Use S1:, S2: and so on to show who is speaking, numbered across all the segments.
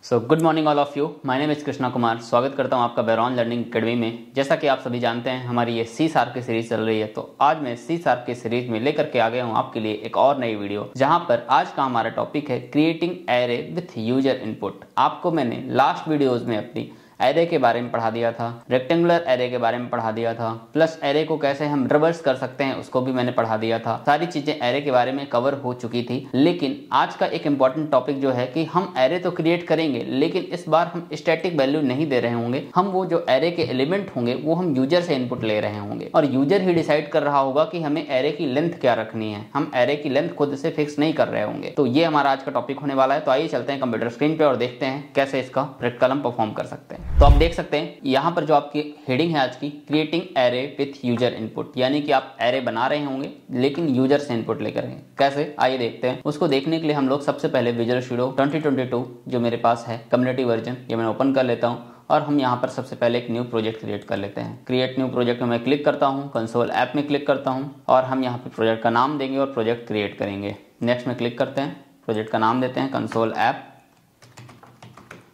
S1: So good morning all of you. My name is Krishna Kumar. स्वागत करता हूं आपका बेरॉन लर्निंग एकेडमी में। जैसा कि आप सभी जानते हैं हमारी ये सी शार्प की सीरीज चल रही है, तो आज मैं सी शार्प की सीरीज में लेकर के आ गया हूं आपके लिए एक और नई वीडियो, जहां पर आज का हमारा टॉपिक है creating array with user input. आपको मैंने लास्ट वीडियोज में अपनी एरे के बारे में पढ़ा दिया था, रेक्टेंगुलर एरे के बारे में पढ़ा दिया था, प्लस एरे को कैसे हम रिवर्स कर सकते हैं उसको भी मैंने पढ़ा दिया था। सारी चीजें एरे के बारे में कवर हो चुकी थी। लेकिन आज का एक इंपॉर्टेंट टॉपिक जो है कि हम एरे तो क्रिएट करेंगे, लेकिन इस बार हम स्टैटिक वैल्यू नहीं दे रहे होंगे। हम वो जो एरे के एलिमेंट होंगे वो हम यूजर से इनपुट ले रहे होंगे और यूजर ही डिसाइड कर रहा होगा कि हमें एरे की लेंथ क्या रखनी है। हम एरे की लेंथ खुद से फिक्स नहीं कर रहे होंगे। तो ये हमारा आज का टॉपिक होने वाला है। तो आइए चलते हैं कंप्यूटर स्क्रीन पे और देखते हैं कैसे इसका प्रैक्टिकल हम परफॉर्म कर सकते हैं। तो आप देख सकते हैं यहाँ पर जो आपकी हेडिंग है आज की, creating array with user input, यानी कि आप एरे बना रहे होंगे लेकिन यूजर से इनपुट लेकर हैं। कैसे, आइए देखते हैं। उसको देखने के लिए हम लोग सबसे पहले विजुअल स्टूडियो 2022 जो मेरे पास है कम्युनिटी वर्जन, ये मैं ओपन कर लेता हूँ और हम यहाँ पर सबसे पहले एक न्यू प्रोजेक्ट क्रिएट कर लेते हैं। क्रिएट न्यू प्रोजेक्ट में मैं क्लिक करता हूँ, कंसोल ऐप में क्लिक करता हूँ और हम यहाँ पे प्रोजेक्ट का नाम देंगे और प्रोजेक्ट क्रिएट करेंगे। नेक्स्ट में क्लिक करते हैं, प्रोजेक्ट का नाम देते हैं console app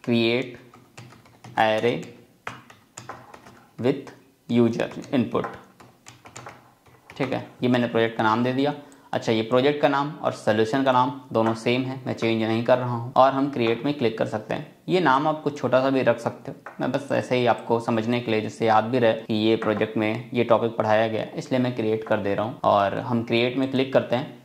S1: create array with user input. ठीक है, ये मैंने प्रोजेक्ट का नाम दे दिया। अच्छा, ये प्रोजेक्ट का नाम और सोल्यूशन का नाम दोनों सेम है, मैं चेंज नहीं कर रहा हूँ और हम क्रिएट में क्लिक कर सकते हैं। ये नाम आप कुछ छोटा सा भी रख सकते हो, मैं बस ऐसे ही आपको समझने के लिए, जिससे याद भी रहे कि ये प्रोजेक्ट में ये टॉपिक पढ़ाया गया, इसलिए मैं क्रिएट कर दे रहा हूँ और हम क्रिएट में क्लिक करते हैं।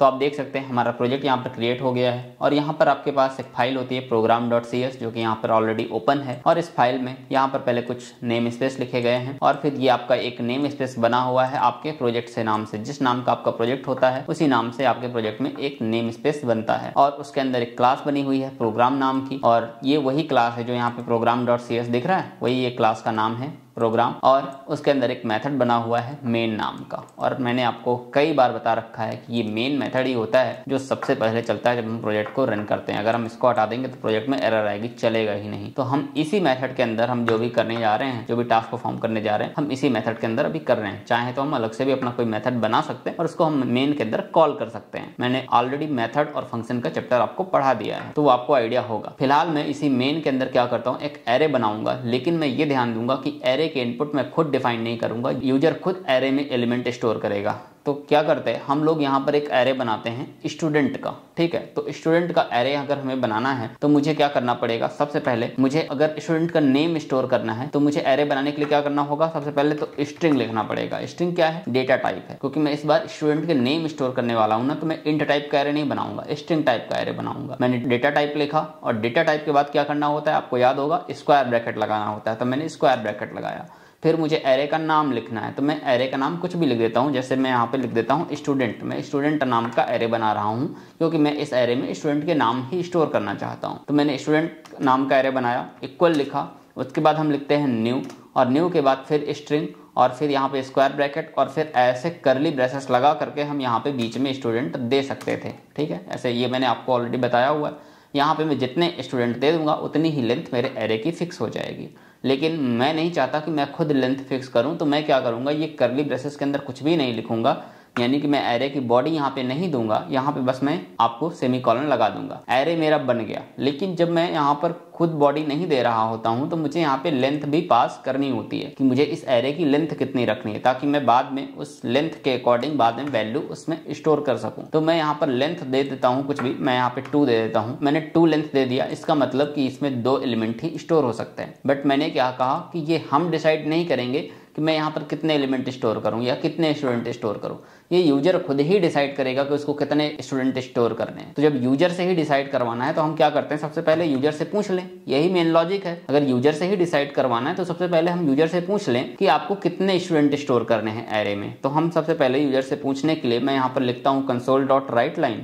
S1: तो आप देख सकते हैं हमारा प्रोजेक्ट यहाँ पर क्रिएट हो गया है और यहाँ पर आपके पास एक फाइल होती है program.cs जो कि यहाँ पर ऑलरेडी ओपन है और इस फाइल में यहाँ पर पहले कुछ नेम स्पेस लिखे गए हैं और फिर ये आपका एक नेम स्पेस बना हुआ है आपके प्रोजेक्ट से नाम से। जिस नाम का आपका प्रोजेक्ट होता है उसी नाम से आपके प्रोजेक्ट में एक नेम स्पेस बनता है और उसके अंदर एक क्लास बनी हुई है प्रोग्राम नाम की, और ये वही क्लास है जो यहाँ पे program.cs दिख रहा है, वही ये क्लास का नाम है प्रोग्राम। और उसके अंदर एक मेथड बना हुआ है मेन नाम का, और मैंने आपको कई बार बता रखा है कि ये मेन मेथड ही होता है जो सबसे पहले चलता है जब हम प्रोजेक्ट को रन करते हैं। अगर हम इसको हटा देंगे तो प्रोजेक्ट में एरर आएगी, चलेगा ही नहीं। तो हम इसी मेथड के अंदर हम जो भी करने जा रहे हैं, जो भी टास्क परफॉर्म करने जा रहे हैं, हम इसी मेथड के अंदर अभी कर रहे हैं। चाहे तो हम अलग से भी अपना कोई मेथड बना सकते हैं और उसको हम मेन के अंदर कॉल कर सकते हैं। मैंने ऑलरेडी मेथड और फंक्शन का चैप्टर आपको पढ़ा दिया है, तो वो आपको आइडिया होगा। फिलहाल मैं इसी मेन के अंदर क्या करता हूँ, एक एरे बनाऊंगा, लेकिन मैं ये ध्यान दूंगा कि एरे के इनपुट में खुद डिफाइन नहीं करूंगा, यूजर खुद एरे में एलिमेंट स्टोर करेगा। तो क्या करते हैं हम लोग यहाँ पर एक एरे बनाते हैं स्टूडेंट का। ठीक है, तो स्टूडेंट का एरे अगर हमें बनाना है तो मुझे क्या करना पड़ेगा, सबसे पहले मुझे अगर स्टूडेंट का नेम स्टोर करना है तो मुझे एरे बनाने के लिए क्या करना होगा, सबसे पहले तो स्ट्रिंग लिखना पड़ेगा। स्ट्रिंग क्या है, डेटा टाइप है। क्योंकि मैं इस बार स्टूडेंट के नेम स्टोर करने वाला हूँ ना, तो मैं इंट टाइप का एरे नहीं बनाऊंगा, स्ट्रिंग टाइप का एरे बनाऊंगा। मैंने डेटा टाइप लिखा और डेटा टाइप के बाद क्या करना होता है, आपको याद होगा, स्क्वायर ब्रैकेट लगाना होता है, तो मैंने स्क्वायर ब्रैकेट लगाया। फिर मुझे एरे का नाम लिखना है, तो मैं एरे का नाम कुछ भी लिख देता हूँ। जैसे मैं यहाँ पे लिख देता हूँ स्टूडेंट। मैं स्टूडेंट नाम का एरे बना रहा हूँ क्योंकि मैं इस एरे में स्टूडेंट के नाम ही स्टोर करना चाहता हूँ। तो मैंने स्टूडेंट नाम का एरे बनाया, इक्वल लिखा। उसके बाद हम लिखते हैं न्यू, और न्यू के बाद फिर स्ट्रिंग और फिर यहाँ पे स्क्वायर ब्रैकेट और फिर ऐसे करली ब्रेसेस लगा करके हम यहाँ पे बीच में स्टूडेंट दे सकते थे। ठीक है, ऐसे ये मैंने आपको ऑलरेडी बताया हुआ है। यहाँ पे मैं जितने स्टूडेंट दे दूंगा उतनी ही लेंथ मेरे एरे की फिक्स हो जाएगी। लेकिन मैं नहीं चाहता कि मैं खुद लेंथ फिक्स करूं, तो मैं क्या करूंगा, ये करली ब्रेसेस के अंदर कुछ भी नहीं लिखूंगा, यानी कि मैं एरे की बॉडी यहाँ पे नहीं दूंगा। यहाँ पे बस मैं आपको सेमीकोलन लगा दूंगा। एरे मेरा बन गया, लेकिन जब मैं यहाँ पर खुद बॉडी नहीं दे रहा होता हूँ तो मुझे यहाँ पे लेंथ भी पास करनी होती है कि मुझे इस एरे की लेंथ कितनी रखनी है, ताकि मैं बाद में उस लेंथ के अकॉर्डिंग बाद में वैल्यू उसमें स्टोर कर सकूं। तो मैं यहाँ पर लेंथ दे देता हूँ कुछ भी, मैं यहाँ पे 2 दे देता हूँ। मैंने 2 लेंथ दे दिया, इसका मतलब कि इसमें 2 एलिमेंट ही स्टोर हो सकते हैं। बट मैंने क्या कहा कि ये हम डिसाइड नहीं करेंगे कि मैं यहाँ पर कितने एलिमेंट स्टोर करूँ या कितने स्टूडेंट स्टोर करूँ। ये यूजर खुद ही डिसाइड करेगा कि उसको कितने स्टूडेंट स्टोर करने हैं। तो जब यूजर से ही डिसाइड करवाना है तो हम क्या करते हैं, सबसे पहले यूजर से पूछ लें। यही मेन लॉजिक है। अगर यूजर से ही डिसाइड करवाना है तो सबसे पहले हम यूजर से पूछ लें कि आपको कितने स्टूडेंट स्टोर करने हैं एरे में। तो हम सबसे पहले यूजर से पूछने के लिए मैं यहाँ पर लिखता हूँ console.writeLine,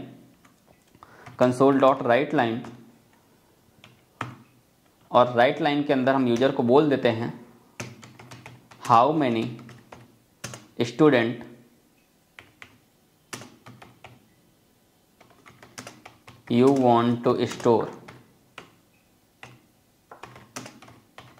S1: console.writeLine, और राइट लाइन के अंदर हम यूजर को बोल देते हैं how many student you want to store.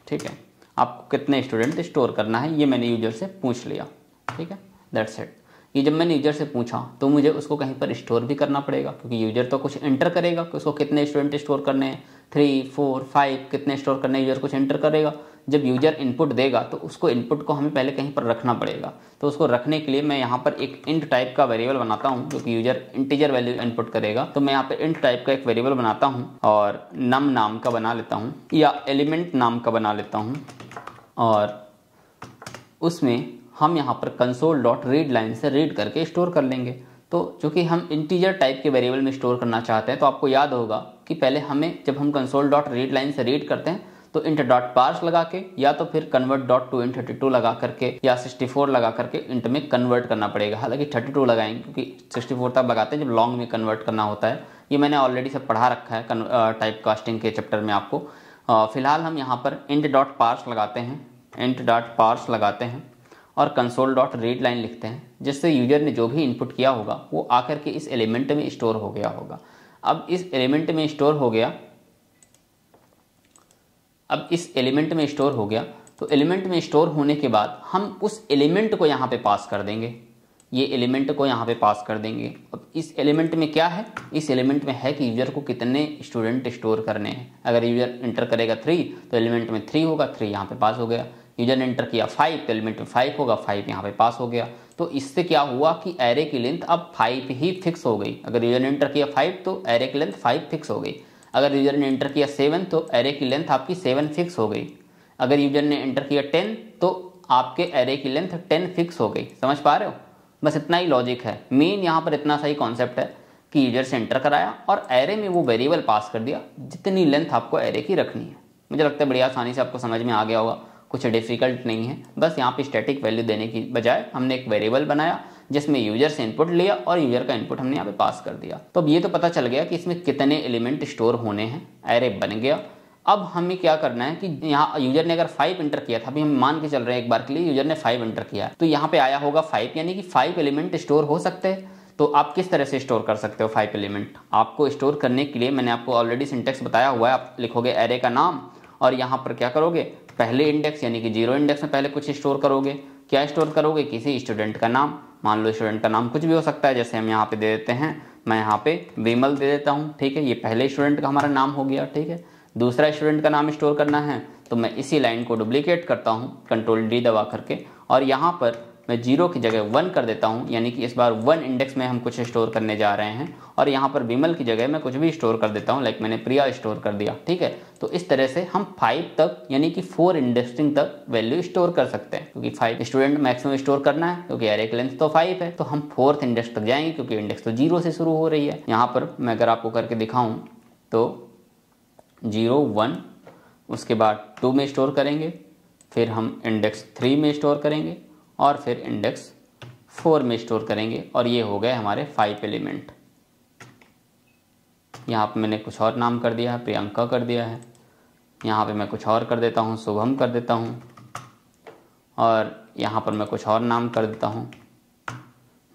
S1: ठीक है, आपको कितने स्टूडेंट स्टोर करना है ये मैंने यूजर से पूछ लिया। ठीक है, दैट्स इट। कि जब मैंने यूजर से पूछा तो मुझे उसको कहीं पर स्टोर भी करना पड़ेगा, क्योंकि यूजर तो कुछ एंटर करेगा कि उसको कितने स्टूडेंट स्टोर करने हैं, 3, 4, 5 कितने स्टोर करने हैं, यूजर कुछ एंटर करेगा। जब यूजर इनपुट देगा तो उसको इनपुट को हमें पहले कहीं पर रखना पड़ेगा। तो उसको रखने के लिए मैं यहाँ पर एक इंट टाइप का वेरिएबल बनाता हूँ, क्योंकि यूजर इंटीजर वैल्यू इनपुट करेगा। तो मैं यहाँ पर इंट टाइप का एक वेरिएबल बनाता हूँ और नम नाम का बना लेता हूँ या एलिमेंट नाम का बना लेता हूँ, और उसमें हम यहाँ पर console.read लाइन से रीड करके स्टोर कर लेंगे। तो चूंकि हम इंटीजर टाइप के वेरिएबल में स्टोर करना चाहते हैं, तो आपको याद होगा कि पहले हमें जब हम console.read लाइन से रीड करते हैं तो int.parse लगा के या तो फिर convert.toInt32 लगा करके या 64 लगा करके इंट में कन्वर्ट करना पड़ेगा। हालांकि 32 लगाएंगे क्योंकि 64 तक लगाते हैं जब लॉन्ग में कन्वर्ट करना होता है। ये मैंने ऑलरेडी सब पढ़ा रखा है टाइप कास्टिंग के चैप्टर में आपको। फिलहाल हम यहाँ पर int.parse लगाते हैं, int.parse लगाते हैं और console.read लाइन लिखते हैं, जिससे यूजर ने जो भी इनपुट किया होगा वो आकर के इस एलिमेंट में स्टोर हो गया होगा। अब इस एलिमेंट में स्टोर हो गया, तो एलिमेंट में स्टोर होने के बाद हम उस एलिमेंट को यहाँ पे पास कर देंगे, ये एलिमेंट को यहाँ पे पास कर देंगे। अब इस एलिमेंट में क्या है, इस एलिमेंट में है कि यूजर को कितने स्टूडेंट स्टोर करने हैं। अगर यूजर एंटर करेगा 3 तो एलिमेंट में 3 होगा, 3 यहाँ पे पास हो गया। यूजर ने एंटर किया 5 तो एलिमेंट में 5 होगा, 5 यहाँ पे पास हो गया। तो इससे क्या हुआ कि एरे की लेंथ अब 5 ही फिक्स हो गई। अगर यूजर ने एंटर किया 5 तो एरे की लेंथ 5 फिक्स हो गई। अगर यूजर ने एंटर किया 7 तो एरे की लेंथ आपकी 7 फिक्स हो गई। अगर यूजर ने एंटर किया 10 तो आपके एरे की लेंथ 10 फिक्स हो गई। समझ पा रहे हो? बस इतना ही लॉजिक है। मेन यहाँ पर इतना सही कॉन्सेप्ट है कि यूजर से एंटर कराया और एरे में वो वेरिएबल पास कर दिया जितनी लेंथ आपको एरे की रखनी है। मुझे लगता है बड़ी आसानी से आपको समझ में आ गया होगा, कुछ डिफिकल्ट नहीं है। बस यहाँ पे स्टैटिक वैल्यू देने की बजाय हमने एक वेरिएबल बनाया जिसमें यूजर से इनपुट लिया और यूजर का इनपुट हमने यहाँ पे पास कर दिया। तो अब ये तो पता चल गया कि इसमें कितने एलिमेंट स्टोर होने हैं, एरे बन गया। अब हमें क्या करना है कि यहाँ यूजर ने अगर 5 एंटर किया था, अभी हम मान के चल रहे हैं एक बार के लिए यूजर ने 5 एंटर किया, तो यहाँ पे आया होगा 5, यानी कि 5 एलिमेंट स्टोर हो सकते हैं। तो आप किस तरह से स्टोर कर सकते हो 5 एलिमेंट? आपको स्टोर करने के लिए मैंने आपको ऑलरेडी सिंटेक्स बताया हुआ है। आप लिखोगे एरे का नाम और यहाँ पर क्या करोगे, पहले इंडेक्स यानी कि 0 इंडेक्स में पहले कुछ स्टोर करोगे। क्या स्टोर करोगे? किसी स्टूडेंट का नाम। मान लो स्टूडेंट का नाम कुछ भी हो सकता है, जैसे हम यहाँ पे दे देते हैं, मैं यहाँ पे विमल दे देता हूँ। ठीक है, ये पहले स्टूडेंट का हमारा नाम हो गया। ठीक है, दूसरा स्टूडेंट का नाम स्टोर करना है तो मैं इसी लाइन को डुप्लीकेट करता हूँ Ctrl+D दबा करके, और यहाँ पर मैं 0 की जगह 1 कर देता हूँ, यानी कि इस बार 1 इंडेक्स में हम कुछ स्टोर करने जा रहे हैं। और यहाँ पर विमल की जगह मैं कुछ भी स्टोर कर देता हूँ, लाइक मैंने प्रिया स्टोर कर दिया। ठीक है, तो इस तरह से हम 5 तक यानी कि 4 इंडेक्सिंग तक वैल्यू स्टोर कर सकते हैं, क्योंकि 5 स्टूडेंट मैक्सिमम स्टोर करना है, क्योंकि एरे की लेंथ तो 5 है। तो हम 4th इंडेक्स तक जाएंगे, क्योंकि इंडेक्स तो 0 से शुरू हो रही है। यहाँ पर मैं अगर आपको करके दिखाऊँ तो 0, 1, उसके बाद 2 में स्टोर करेंगे, फिर हम इंडेक्स 3 में स्टोर करेंगे और फिर इंडेक्स 4 में स्टोर करेंगे, और ये हो गए हमारे 5 एलिमेंट। यहाँ पे मैंने कुछ और नाम कर दिया है, प्रियंका कर दिया है। यहाँ पे मैं कुछ और कर देता हूँ, शुभम कर देता हूँ, और यहाँ पर मैं कुछ और नाम कर देता हूँ,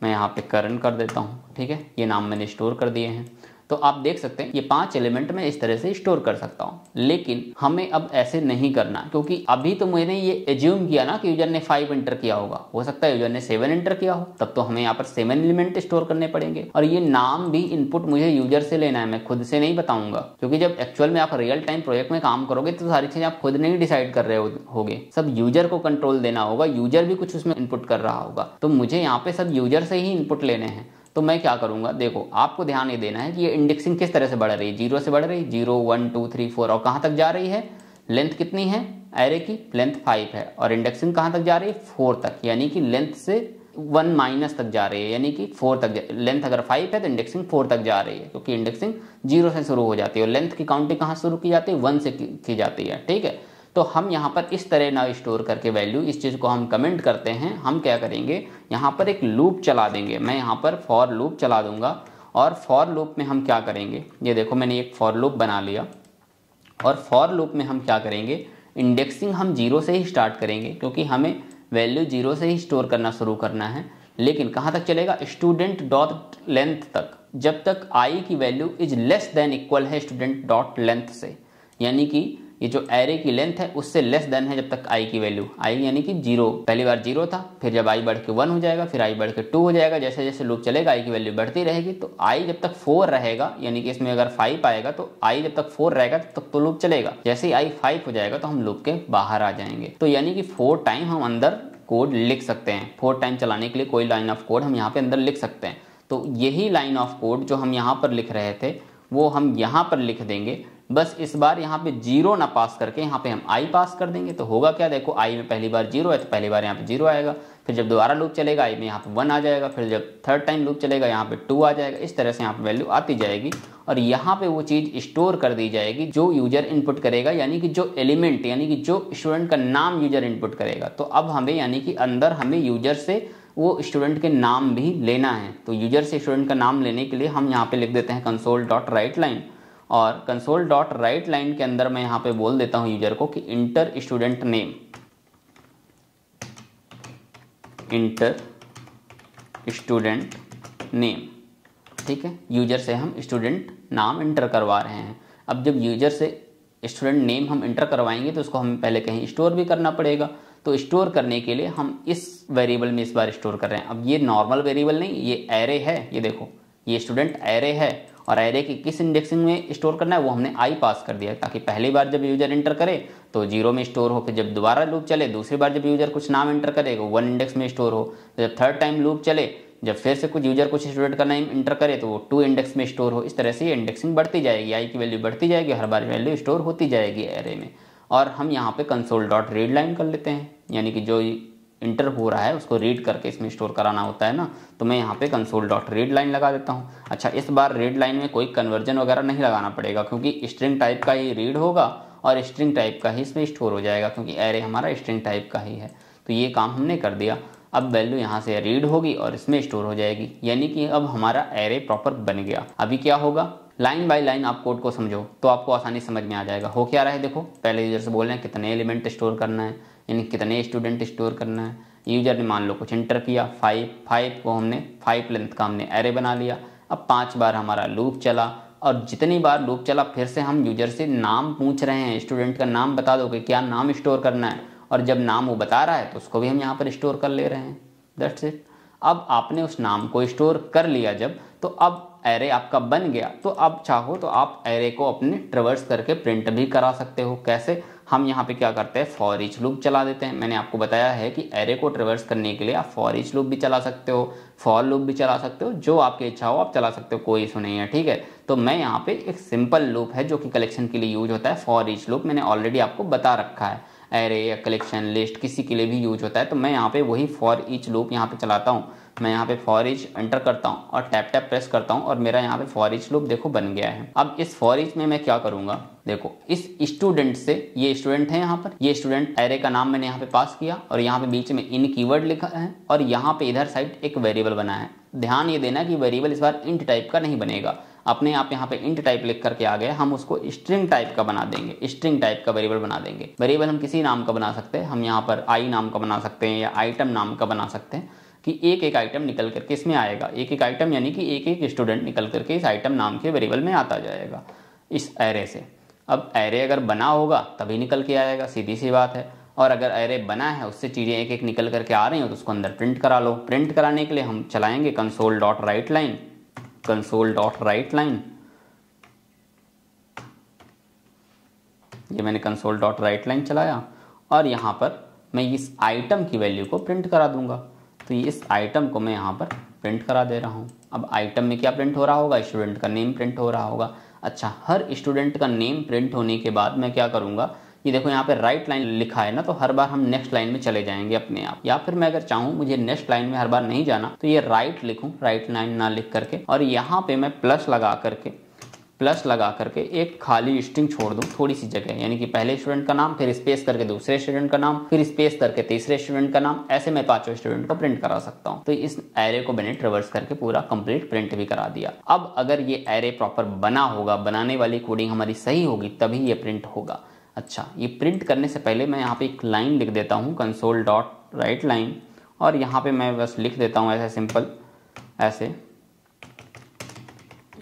S1: मैं यहाँ पे करण कर देता हूँ। ठीक है, ये नाम मैंने स्टोर कर दिए हैं। तो आप देख सकते हैं ये 5 एलिमेंट मैं इस तरह से स्टोर कर सकता हूँ। लेकिन हमें अब ऐसे नहीं करना, क्योंकि अभी तो मैंने ये एज्यूम किया ना कि यूजर ने 5 एंटर किया होगा, हो सकता है यूजर ने 7 एंटर किया हो, तब तो हमें यहाँ पर 7 एलिमेंट स्टोर करने पड़ेंगे। और ये नाम भी इनपुट मुझे यूजर से लेना है, मैं खुद से नहीं बताऊंगा, क्योंकि जब एक्चुअल में आप रियल टाइम प्रोजेक्ट में काम करोगे तो सारी चीजें आप खुद नहीं डिसाइड कर रहे होगे, सब यूजर को कंट्रोल देना होगा, यूजर भी कुछ उसमें इनपुट कर रहा होगा। तो मुझे यहाँ पे सब यूजर से ही इनपुट लेने हैं। तो मैं क्या करूंगा, देखो आपको ध्यान ये देना है कि ये इंडेक्सिंग किस तरह से बढ़ रही है। 0 से बढ़ रही, 0, 1, 2, 3, 4, और कहाँ तक जा रही है, लेंथ कितनी है, एरे की लेंथ 5 है, और इंडेक्सिंग कहाँ तक जा रही है, 4 तक, यानी कि लेंथ से 1 माइनस तक जा रही है, यानी कि 4 तक। लेंथ अगर 5 है तो इंडेक्सिंग 4 तक जा रही है, क्योंकि इंडेक्सिंग 0 से शुरू हो जाती है और लेंथ की काउंटिंग कहाँ शुरू की जाती है, 1 से की जाती है। ठीक है, तो हम यहाँ पर इस तरह ना स्टोर करके वैल्यू, इस चीज़ को हम कमेंट करते हैं। हम क्या करेंगे, यहाँ पर एक लूप चला देंगे। मैं यहाँ पर फॉर लूप चला दूंगा, और फॉर लूप में हम क्या करेंगे, ये देखो मैंने एक फॉर लूप बना लिया, और फॉर लूप में हम क्या करेंगे, इंडेक्सिंग हम 0 से ही स्टार्ट करेंगे, क्योंकि हमें वैल्यू 0 से ही स्टोर करना शुरू करना है। लेकिन कहाँ तक चलेगा, स्टूडेंट डॉट लेंथ तक, जब तक आई की value is less than equal है स्टूडेंट डॉट लेंथ से, यानी कि ये जो एरे की लेंथ है उससे लेस देन है जब तक आई की वैल्यू, आई यानी कि 0, पहली बार 0 था, फिर जब आई बढ़ के 1 हो जाएगा, फिर आई बढ़ के 2 हो जाएगा, जैसे जैसे लूप चलेगा आई की वैल्यू बढ़ती रहेगी। तो आई जब तक 4 रहेगा, यानी कि इसमें अगर 5 आएगा तो आई जब तक 4 रहेगा तब तक तो लूप चलेगा। जैसे ही आई 5 हो जाएगा तो हम लूप के बाहर आ जाएंगे। तो यानी कि 4 टाइम हम अंदर कोड लिख सकते हैं। 4 टाइम चलाने के लिए कोई लाइन ऑफ कोड हम यहाँ पे अंदर लिख सकते हैं। तो यही लाइन ऑफ कोड जो हम यहाँ पर लिख रहे थे वो हम यहाँ पर लिख देंगे। बस इस बार यहाँ पे 0 ना पास करके यहाँ पे हम आई पास कर देंगे। तो होगा क्या, देखो आई में पहली बार 0 है तो पहली बार यहाँ पे 0 आएगा, फिर जब दोबारा लूप चलेगा आई में यहाँ पे 1 आ जाएगा, फिर जब थर्ड टाइम लूप चलेगा यहाँ पे 2 आ जाएगा। इस तरह से यहाँ पे वैल्यू आती जाएगी और यहाँ पे वो चीज़ स्टोर कर दी जाएगी जो यूजर इनपुट करेगा, यानी कि जो एलिमेंट, यानी कि जो स्टूडेंट का नाम यूजर इनपुट करेगा। तो अब हमें यानी कि अंदर हमें यूजर से वो स्टूडेंट के नाम भी लेना है। तो यूजर से स्टूडेंट का नाम लेने के लिए हम यहाँ पे लिख देते हैं console.writeLine, और console.writeLine के अंदर मैं यहाँ पे बोल देता हूँ यूजर को कि inter student name, inter student name. ठीक है, यूजर से हम स्टूडेंट नाम इंटर करवा रहे हैं। अब जब यूजर से स्टूडेंट नेम हम इंटर करवाएंगे तो उसको हमें पहले कहीं स्टोर भी करना पड़ेगा। तो स्टोर करने के लिए हम इस वेरिएबल में इस बार स्टोर कर रहे हैं। अब ये नॉर्मल वेरिएबल नहीं, ये एरे है। ये देखो ये स्टूडेंट एरे है और एरे की किस इंडेक्सिंग में स्टोर करना है वो हमने आई पास कर दिया, ताकि पहली बार जब यूजर इंटर करे तो 0 में स्टोर हो, फिर जब दोबारा लूप चले दूसरी बार जब यूजर कुछ नाम इंटर करेगा 1 इंडेक्स में स्टोर हो, तो जब थर्ड टाइम लूप चले जब फिर से कुछ यूजर कुछ स्टूडेंट का नाम इंटर करे तो वो 2 इंडेक्स में स्टोर हो। इस तरह से ये इंडेक्सिंग बढ़ती जाएगी, आई की वैल्यू बढ़ती जाएगी, हर बार वैल्यू स्टोर होती जाएगी एरे में। और हम यहाँ पे console.readLine कर लेते हैं, यानी कि जो इंटर हो रहा है उसको रीड करके इसमें स्टोर कराना होता है ना, तो मैं यहाँ पे console.readLine लगा देता हूँ। अच्छा, इस बार रीड लाइन में कोई कन्वर्जन वगैरह नहीं लगाना पड़ेगा, क्योंकि स्ट्रिंग टाइप का ही रीड होगा और स्ट्रिंग टाइप का ही इसमें स्टोर हो जाएगा, क्योंकि एरे हमारा स्ट्रिंग टाइप का ही है। तो ये काम हमने कर दिया। अब वैल्यू यहाँ से रीड होगी और इसमें स्टोर हो जाएगी, यानी कि अब हमारा एरे प्रॉपर बन गया। अभी क्या होगा, लाइन बाय लाइन आप कोड को समझो तो आपको आसानी समझ में आ जाएगा। हो क्या रहा है, देखो पहले यूजर से बोल रहे हैं कितने एलिमेंट स्टोर करना है, यानी कितने स्टूडेंट स्टोर करना है। यूजर ने मान लो कुछ इंटर किया 5 को हमने 5 लेंथ का हमने एरे बना लिया। अब 5 बार हमारा लूप चला और जितनी बार लूप चला फिर से हम यूजर से नाम पूछ रहे हैं, स्टूडेंट का नाम बता दो कि क्या नाम स्टोर करना है, और जब नाम वो बता रहा है तो उसको भी हम यहाँ पर स्टोर कर ले रहे हैं। That's it. अब आपने उस नाम को स्टोर कर लिया जब, तो अब एरे आपका बन गया। तो अब चाहो तो आप एरे को अपने ट्रेवर्स करके प्रिंट भी करा सकते हो। कैसे, हम यहाँ पे क्या करते हैं, फॉर ईच लूप चला देते हैं। मैंने आपको बताया है कि एरे को ट्रेवर्स करने के लिए आप फॉर ईच लूप भी चला सकते हो, फॉर लूप भी चला सकते हो, जो आपकी इच्छा हो आप चला सकते हो, कोई इशू नहीं है। ठीक है, तो मैं यहाँ पे एक सिंपल लूप है जो कि कलेक्शन के लिए यूज होता है, फॉर ईच लूप, मैंने ऑलरेडी आपको बता रखा है। एरे या कलेक्शन लिस्ट किसी के लिए भी यूज होता है, तो मैं यहाँ पे वही फॉर ईच लूप यहाँ पे चलाता हूँ। मैं यहाँ पे फॉर ईच एंटर करता हूँ और टैप टैप प्रेस करता हूँ और मेरा यहाँ पे फॉर ईच लूप देखो बन गया है। अब इस फॉर ईच में मैं क्या करूँगा, देखो इस स्टूडेंट से, ये स्टूडेंट है यहाँ पर, ये स्टूडेंट एरे का नाम मैंने यहाँ पे पास किया और यहाँ पे बीच में इन कीवर्ड लिखा है और यहाँ पे इधर साइड एक वेरिएबल बना है। ध्यान ये देना कि वेरिएबल इस बार इंट टाइप का नहीं बनेगा, अपने आप यहाँ पे इंट टाइप लिख करके आ गया, हम उसको स्ट्रिंग टाइप का बना देंगे, स्ट्रिंग टाइप का वेरिएबल बना देंगे। वेरिएबल हम किसी नाम का बना सकते हैं, हम यहाँ पर आई नाम का बना सकते हैं या आइटम नाम का बना सकते हैं, कि एक एक आइटम निकल करके इसमें आएगा। एक एक आइटम यानी कि एक एक स्टूडेंट निकल करके इस आइटम नाम के वेरिएबल में आता जाएगा इस एरे से। अब एरे अगर बना होगा तभी निकल के आएगा, सीधी सी बात है। और अगर एरे बना है उससे चीज़ें एक एक निकल करके आ रही हो तो उसको अंदर प्रिंट करा लो। प्रिंट कराने के लिए हम चलाएंगे console.writeLine, console.writeLine। ये मैंने console.writeLine चलाया और यहाँ पर मैं इस आइटम की वैल्यू को प्रिंट करा दूंगा। तो इस आइटम को मैं यहाँ पर प्रिंट करा दे रहा हूँ। अब आइटम में क्या प्रिंट हो रहा होगा, स्टूडेंट का नेम प्रिंट हो रहा होगा। अच्छा, हर स्टूडेंट का नेम प्रिंट होने के बाद मैं क्या करूँगा, ये देखो यहाँ पे राइट लाइन लिखा है ना, तो हर बार हम नेक्स्ट लाइन में चले जाएंगे अपने आप। या फिर मैं अगर चाहूँ मुझे नेक्स्ट लाइन में हर बार नहीं जाना तो ये राइट लिखूँ, राइट लाइन ना लिख करके, और यहाँ पे मैं प्लस लगा करके एक खाली स्ट्रिंग छोड़ दूँ थोड़ी सी जगह, यानी कि पहले स्टूडेंट का नाम, फिर स्पेस करके दूसरे स्टूडेंट का नाम, फिर स्पेस करके तीसरे स्टूडेंट का नाम, ऐसे मैं 5 स्टूडेंट को प्रिंट करा सकता हूँ। तो इस एरे को मैंने ट्रेवर्स करके पूरा कंप्लीट प्रिंट भी करा दिया। अब अगर ये एरे प्रॉपर बना होगा, बनाने वाली कोडिंग हमारी सही होगी तभी ये प्रिंट होगा। अच्छा, ये प्रिंट करने से पहले मैं यहाँ पे एक लाइन लिख देता हूँ console.writeLine, और यहाँ पे मैं बस लिख देता हूँ ऐसे सिंपल, ऐसे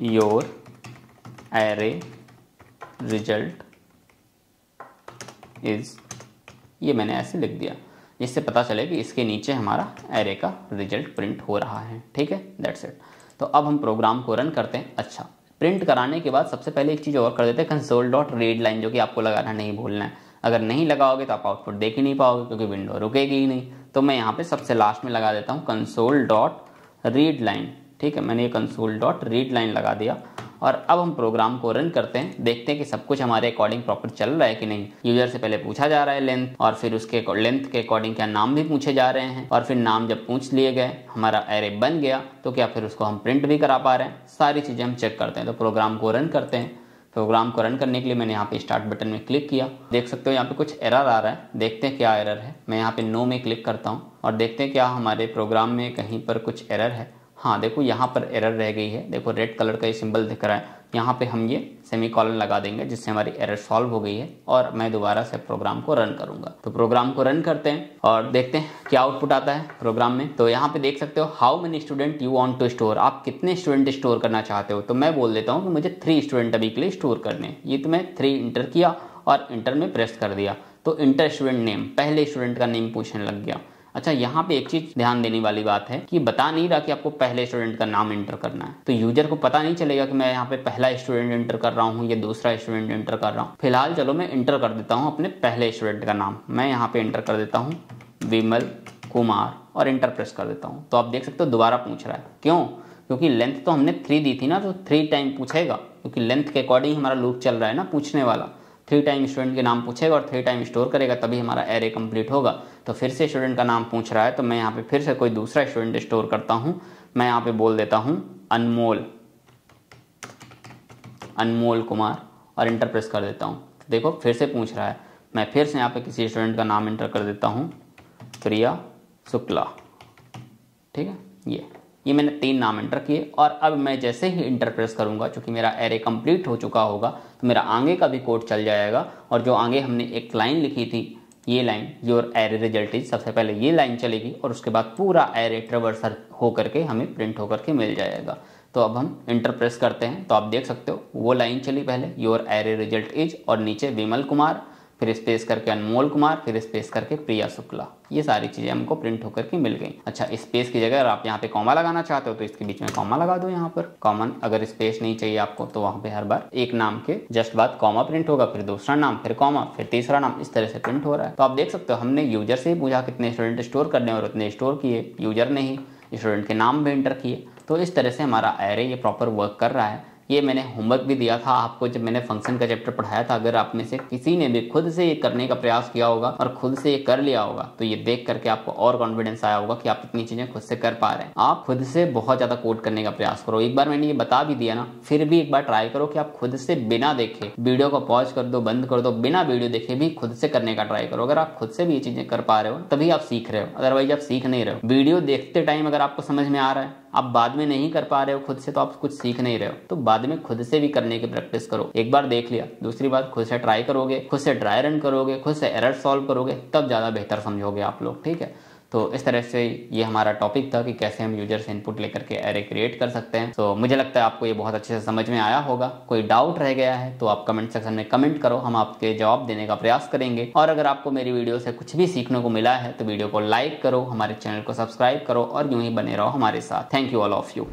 S1: योर एरे रिजल्ट इज, ये मैंने ऐसे लिख दिया जिससे पता चले कि इसके नीचे हमारा एरे का रिजल्ट प्रिंट हो रहा है। ठीक है, दैट्स इट। तो अब हम प्रोग्राम को रन करते हैं। अच्छा, प्रिंट कराने के बाद सबसे पहले एक चीज़ और कर देते हैं, कंसोल डॉट रीड लाइन, जो कि आपको लगाना नहीं भूलना है। अगर नहीं लगाओगे तो आप आउटपुट देख ही नहीं पाओगे क्योंकि विंडो रुकेगी ही नहीं। तो मैं यहाँ पे सबसे लास्ट में लगा देता हूँ कंसोल डॉट रीड लाइन। ठीक है, मैंने ये कंसोल डॉट रीड लाइन लगा दिया और अब हम प्रोग्राम को रन करते हैं, देखते हैं कि सब कुछ हमारे अकॉर्डिंग प्रॉपर चल रहा है कि नहीं। यूजर से पहले पूछा जा रहा है लेंथ, और फिर उसके लेंथ के अकॉर्डिंग क्या नाम भी पूछे जा रहे हैं, और फिर नाम जब पूछ लिए गए, हमारा एरे बन गया, तो क्या फिर उसको हम प्रिंट भी करा पा रहे हैं। सारी चीज़ें हम चेक करते हैं। तो प्रोग्राम को रन करते हैं। प्रोग्राम को रन करने के लिए मैंने यहाँ पे स्टार्ट बटन में क्लिक किया। देख सकते हो यहाँ पे कुछ एरर आ रहा है, देखते हैं क्या एरर है। मैं यहाँ पे नो में क्लिक करता हूँ और देखते हैं क्या हमारे प्रोग्राम में कहीं पर कुछ एरर है। हाँ, देखो यहाँ पर एरर रह गई है। देखो रेड कलर का ये सिंबल दिख रहा है, यहाँ पे हम ये सेमीकोलन लगा देंगे जिससे हमारी एरर सॉल्व हो गई है और मैं दोबारा से प्रोग्राम को रन करूंगा। तो प्रोग्राम को रन करते हैं और देखते हैं क्या आउटपुट आता है प्रोग्राम में। तो यहाँ पे देख सकते हो, how many student you want to store, आप कितने स्टूडेंट स्टोर करना चाहते हो। तो मैं बोल देता हूँ कि मुझे 3 स्टूडेंट अभी के लिए स्टोर करने। ये तो मैं 3 इंटर किया और इंटर में प्रेस कर दिया, तो इंटर स्टूडेंट नेम, पहले स्टूडेंट का नेम पूछने लग गया। अच्छा, यहाँ पे एक चीज ध्यान देने वाली बात है कि बता नहीं रहा कि आपको पहले स्टूडेंट का नाम एंटर करना है, तो यूजर को पता नहीं चलेगा कि मैं यहाँ पे पहला स्टूडेंट एंटर कर रहा हूँ या दूसरा स्टूडेंट एंटर कर रहा हूँ। फिलहाल चलो मैं एंटर कर देता हूँ अपने पहले स्टूडेंट का नाम। मैं यहाँ पे एंटर कर देता हूँ विमल कुमार और एंटर प्रेस कर देता हूँ। तो आप देख सकते हो दोबारा पूछ रहा है। क्यों? क्योंकि लेंथ तो हमने 3 दी थी ना, तो 3 टाइम पूछेगा, क्योंकि लेंथ के अकॉर्डिंग हमारा लूप चल रहा है ना पूछने वाला। 3 टाइम स्टूडेंट के नाम पूछेगा और 3 टाइम स्टोर करेगा, तभी हमारा एरे कंप्लीट होगा। तो फिर से स्टूडेंट का नाम पूछ रहा है, तो मैं यहाँ पे फिर से कोई दूसरा स्टूडेंट स्टोर करता हूँ। मैं यहाँ पे बोल देता हूँ अनमोल कुमार और इंटर प्रेस कर देता हूँ। देखो फिर से पूछ रहा है, मैं फिर से यहाँ पे किसी स्टूडेंट का नाम इंटर कर देता हूँ, प्रिया शुक्ला। ठीक है, ये मैंने 3 नाम एंटर किए और अब मैं जैसे ही इंटर प्रेस करूंगा, चूंकि मेरा एरे कंप्लीट हो चुका होगा, तो मेरा आगे का भी कोड चल जाएगा। और जो आगे हमने एक लाइन लिखी थी, ये line your array result is, सबसे पहले ये लाइन चलेगी और उसके बाद पूरा एरे ट्रावर्सल होकर के हमें प्रिंट होकर के मिल जाएगा। तो अब हम इंटर प्रेस करते हैं, तो आप देख सकते हो वो लाइन चली पहले योर एरे रिजल्ट इज, और नीचे विमल कुमार, फिर स्पेस करके अनमोल कुमार, फिर स्पेस करके प्रिया शुक्ला। ये सारी चीजें हमको प्रिंट होकर के मिल गई। अच्छा, स्पेस की जगह अगर आप यहाँ पे कॉमा लगाना चाहते हो तो इसके बीच में कॉमा लगा दो। यहाँ पर कॉमन, अगर स्पेस नहीं चाहिए आपको तो वहाँ पे हर बार एक नाम के जस्ट बाद कॉमा प्रिंट होगा, फिर दूसरा नाम, फिर कॉमा, फिर तीसरा नाम, इस तरह से प्रिंट हो रहा है। तो आप देख सकते हो हमने यूजर से ही पूछा कितने स्टूडेंट स्टोर करने और उतने स्टोर किए, यूजर ने ही स्टूडेंट के नाम भी एंटर किए। तो इस तरह से हमारा एरे ये प्रॉपर वर्क कर रहा है। ये मैंने होमवर्क भी दिया था आपको जब मैंने फंक्शन का चैप्टर पढ़ाया था। अगर आप में से किसी ने भी खुद से ये करने का प्रयास किया होगा और खुद से ये कर लिया होगा, तो ये देख करके आपको और कॉन्फिडेंस आया होगा कि आप इतनी चीजें खुद से कर पा रहे हैं। आप खुद से बहुत ज्यादा कोड करने का प्रयास करो। एक बार मैंने ये बता भी दिया ना, फिर भी एक बार ट्राई करो कि आप खुद से बिना देखे, वीडियो को पॉज कर दो, बंद कर दो, बिना वीडियो देखे भी खुद से करने का ट्राई करो। अगर आप खुद से भी ये चीजें कर पा रहे हो तभी आप सीख रहे हो, अदरवाइज आप सीख नहीं रहे हो। वीडियो देखते टाइम अगर आपको समझ में आ रहा है, आप बाद में नहीं कर पा रहे हो खुद से, तो आप कुछ सीख नहीं रहे हो। तो बाद में खुद से भी करने की प्रैक्टिस करो। एक बार देख लिया, दूसरी बार खुद से ट्राई करोगे, खुद से ड्राई रन करोगे, खुद से एरर सॉल्व करोगे, तब ज्यादा बेहतर समझोगे आप लोग। ठीक है, तो इस तरह से ये हमारा टॉपिक था कि कैसे हम यूजर से इनपुट लेकर के एरे क्रिएट कर सकते हैं। तो मुझे लगता है आपको ये बहुत अच्छे से समझ में आया होगा। कोई डाउट रह गया है तो आप कमेंट सेक्शन में कमेंट करो, हम आपके जवाब देने का प्रयास करेंगे। और अगर आपको मेरी वीडियो से कुछ भी सीखने को मिला है तो वीडियो को लाइक करो, हमारे चैनल को सब्सक्राइब करो और यूं ही बने रहो हमारे साथ। Thank you all of you.